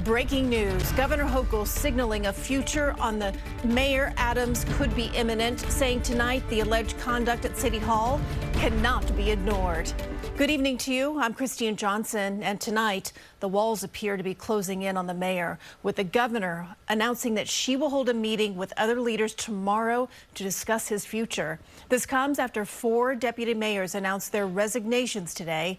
Breaking news. Governor Hochul signaling a future on the Mayor Adams could be imminent, saying tonight the alleged conduct at City Hall cannot be ignored. Good evening to you. I'm Christine Johnson, and tonight the walls appear to be closing in on the mayor, with the governor announcing that she will hold a meeting with other leaders tomorrow to discuss his future. This comes after 4 deputy mayors announced their resignations today.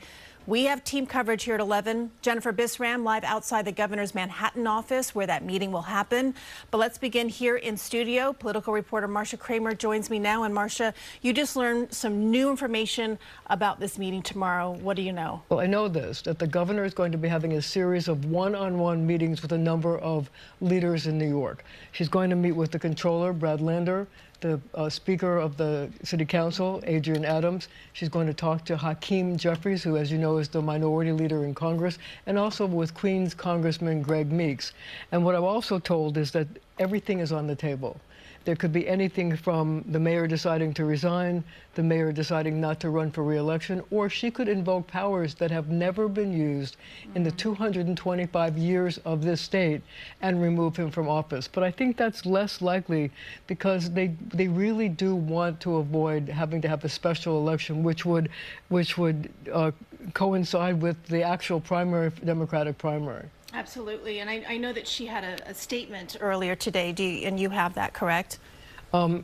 We have team coverage here at 11. Jennifer Bisram live outside the governor's Manhattan office where that meeting will happen. But let's begin here in studio. Political reporter Marcia Kramer joins me now. And Marcia, you just learned some new information about this meeting tomorrow. What do you know? Well, I know this, that the governor is going to be having a series of one-on-one meetings with a number of leaders in New York. She's going to meet with the controller, Brad Lander, the Speaker of the City Council, Adrienne Adams. She's going to talk to Hakeem Jeffries, who, as you know, is the minority leader in Congress, and also with Queens Congressman Greg Meeks. And what I'm also told is that everything is on the table. There could be anything from the mayor deciding to resign, the mayor deciding not to run for re-election, or she could invoke powers that have never been used in the 225 years of this state and remove him from office. But I think that's less likely because they really do want to avoid having to have a special election, which would coincide with the actual primary, Democratic primary. Absolutely, and I know that she had a statement earlier today, and you have that, correct?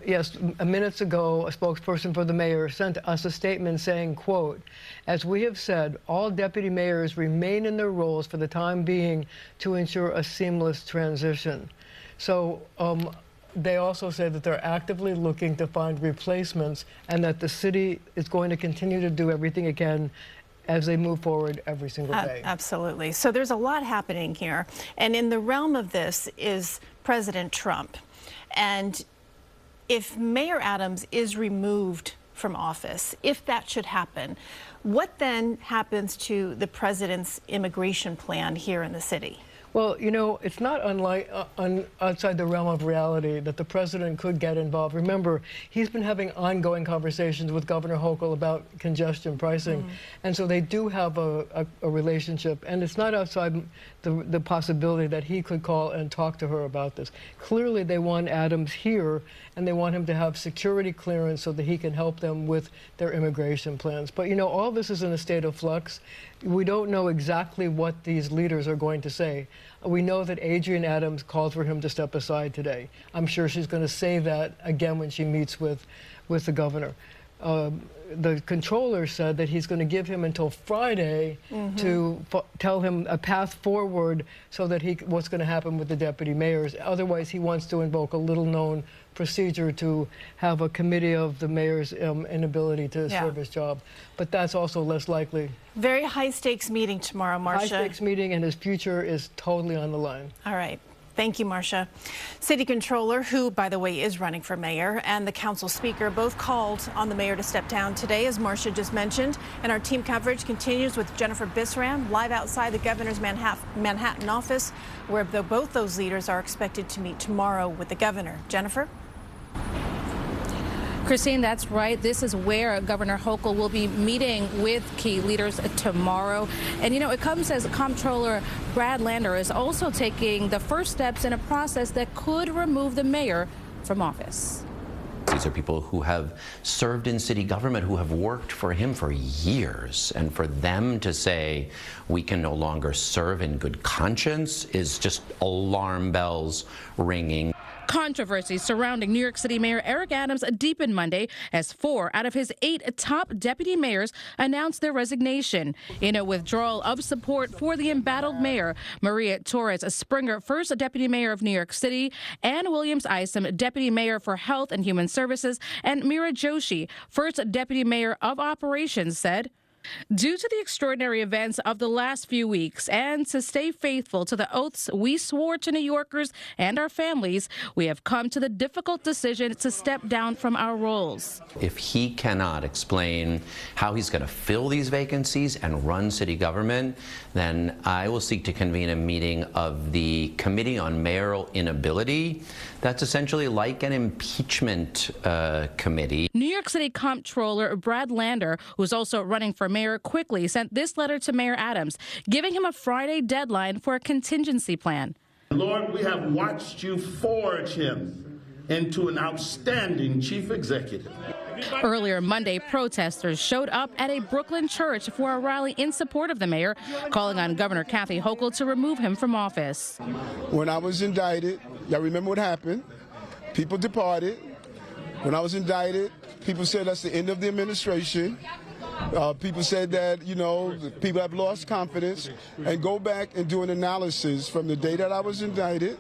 Yes, minutes ago, a spokesperson for the mayor sent us a statement saying, quote, "As we have said, all deputy mayors remain in their roles for the time being to ensure a seamless transition." So they also say that they're actively looking to find replacements and that the city is going to continue to do everything it can as they move forward every single day. Absolutely. So there's a lot happening here. And in the realm of this is President Trump. And if Mayor Adams is removed from office, if that should happen, what then happens to the president's immigration plan here in the city? Well, you know, it's not unlike outside the realm of reality that the president could get involved. Remember, he's been having ongoing conversations with Governor Hochul about congestion pricing. And so they do have a relationship. And it's not outside the possibility that he could call and talk to her about this. Clearly, they want Adams here, and they want him to have security clearance so that he can help them with their immigration plans. But, you know, all this is in a state of flux. We don't know exactly what these leaders are going to say. We know that Adrienne Adams called for him to step aside today. I'm sure she's going to say that again when she meets with the governor. The controller said that he's going to give him until Friday to tell him a path forward so that what's going to happen with the deputy mayors. Otherwise, he wants to invoke a little-known procedure to have a committee of the mayor's inability to serve his job. But that's also less likely. Very high-stakes meeting tomorrow, Marcia. High-stakes meeting, and his future is totally on the line. All right. Thank you, Marcia. City Controller, who, by the way, is running for mayor, and the council speaker both called on the mayor to step down today, as Marcia just mentioned. And our team coverage continues with Jennifer Bisram live outside the governor's Manhattan office, where both those leaders are expected to meet tomorrow with the governor. Jennifer? Christine, that's right. This is where Governor Hochul will be meeting with key leaders tomorrow. And, you know, it comes as Comptroller Brad Lander is also taking the first steps in a process that could remove the mayor from office. These are people who have served in city government, who have worked for him for years. And for them to say we can no longer serve in good conscience is just alarm bells ringing. Controversy surrounding New York City Mayor Eric Adams deepened Monday as 4 out of his 8 top deputy mayors announced their resignation. In a withdrawal of support for the embattled mayor, Maria Torres Springer, first deputy mayor of New York City, Ann Williams Isom, deputy mayor for Health and Human Services, and Meera Joshi, first deputy mayor of Operations, said, "Due to the extraordinary events of the last few weeks and to stay faithful to the oaths we swore to New Yorkers and our families, we have come to the difficult decision to step down from our roles." If he cannot explain how he's going to fill these vacancies and run city government, then I will seek to convene a meeting of the Committee on Mayoral Inability. That's essentially like an impeachment committee. New York City Comptroller Brad Lander, who's also running for mayor, quickly sent this letter to Mayor Adams, giving him a Friday deadline for a contingency plan. Lord, we have watched you forge him into an outstanding chief executive. Earlier Monday, protesters showed up at a Brooklyn church for a rally in support of the mayor, calling on Governor Kathy Hochul to remove him from office. When I was indicted, y'all remember what happened? People departed. When I was indicted, people said that's the end of the administration. People said that, you know, people have lost confidence, and go back and do an analysis from the day that I was indicted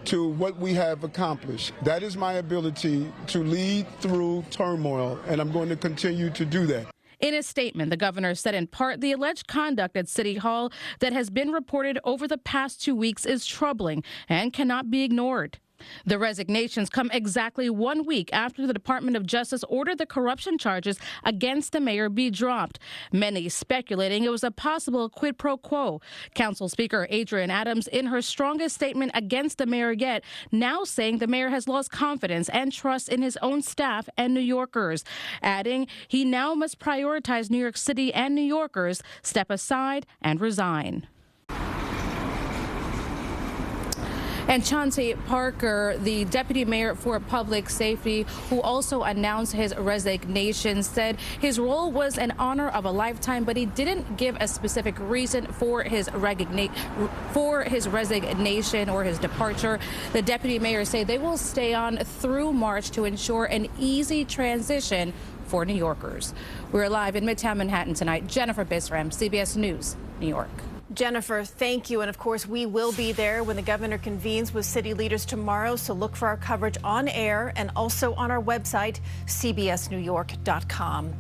to what we have accomplished. That is my ability to lead through turmoil, and I'm going to continue to do that. In a statement, the governor said in part the alleged conduct at City Hall that has been reported over the past 2 weeks is troubling and cannot be ignored. The resignations come exactly 1 week after the Department of Justice ordered the corruption charges against the mayor be dropped, many speculating it was a possible quid pro quo. Council Speaker Adrienne Adams, in her strongest statement against the mayor yet, now saying the mayor has lost confidence and trust in his own staff and New Yorkers, adding he now must prioritize New York City and New Yorkers, step aside and resign. And Chauncey Parker, the deputy mayor for public safety, who also announced his resignation, said his role was an honor of a lifetime, but he didn't give a specific reason for his resignation or his departure. The deputy mayors say they will stay on through March to ensure an easy transition for New Yorkers. We're live in Midtown Manhattan tonight. Jennifer Bisram, CBS News, New York. Jennifer, thank you. And of course, we will be there when the governor convenes with city leaders tomorrow. So look for our coverage on air and also on our website, cbsnewyork.com.